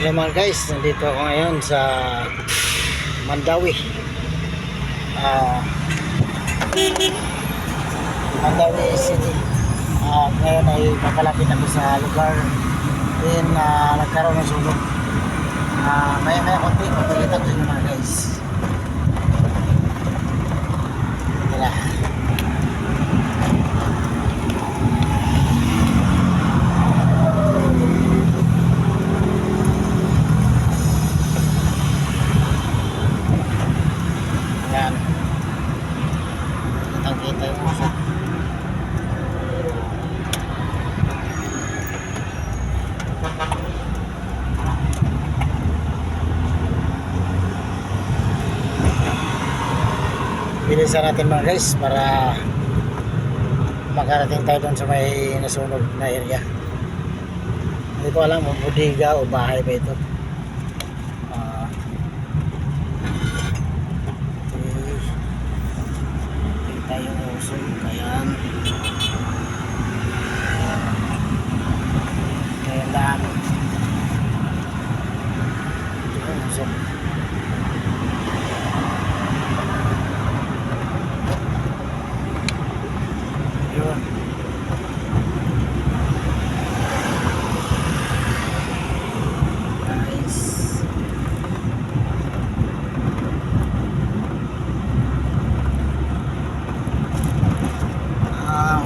Hello mga guys, nandito ako ngayon sa Mandawi. Mandawi City. Ngayon ay papalapit ako sa lugar din na nagkaroon ng sunog. Maya konti, papalitan ko sa inyo mga guys. Tara. Yan. Kitang-kita yung uso. Bilisan natin mga guys para makarating tayo doon sa may nasunog na area. Hindi ko alam kung bodega o bahay ba ito. Kita yung uso, kaya lang ito yung uso. Yun. Guys,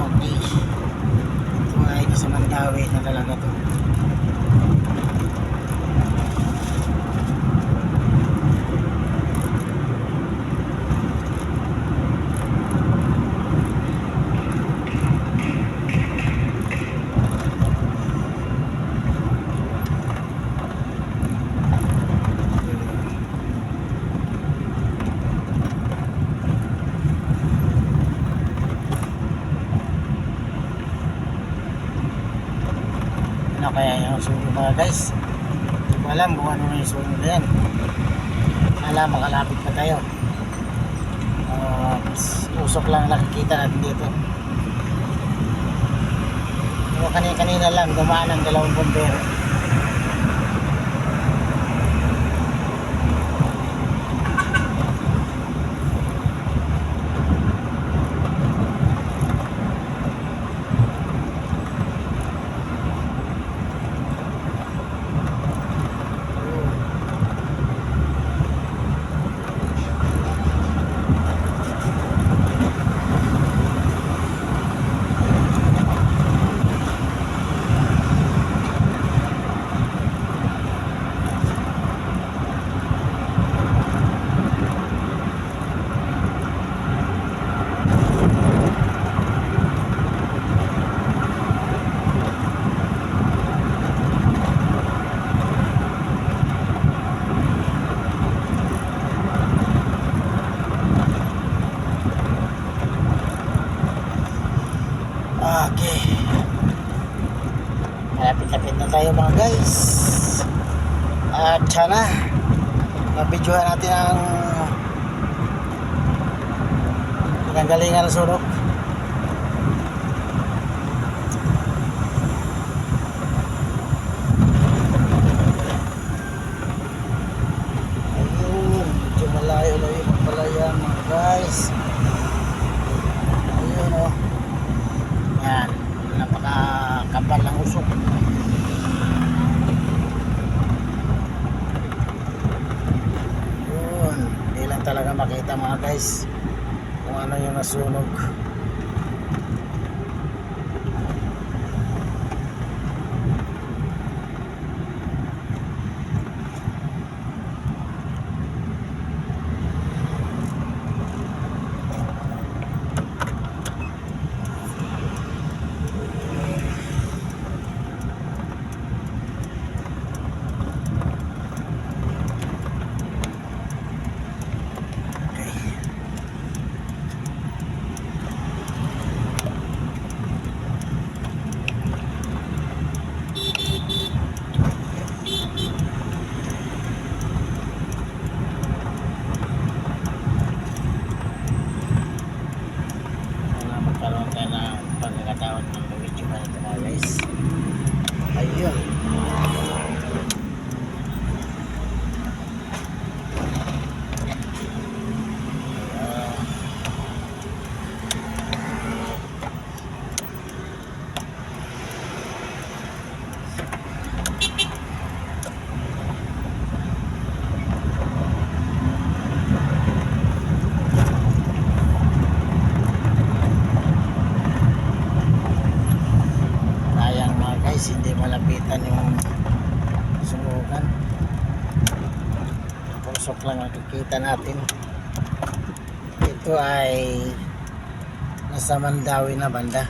okay, ito ay nasa Mandawi na talaga to. Ano kaya yung sunog mga guys? Hindi ko alam kung ano yung sunog na yan. Alam, makalapit pa tayo. Usok lang nakikita natin dito. Pero kanina lang dumaan ang dalawang bombero. Okay, malapit-lapit na tayo mga guys. At sana mabidyohan natin ang pinanggalingan ng sunog. Ayun, medyo malayo-layo pala yan mga guys. Ayun o. Yan, napakakapal ng usok. Yun, hindi lang talaga makita mga guys kung ano yung nasunog. usok lang nakikita natin. Ito ay nasa Mandawi na banda.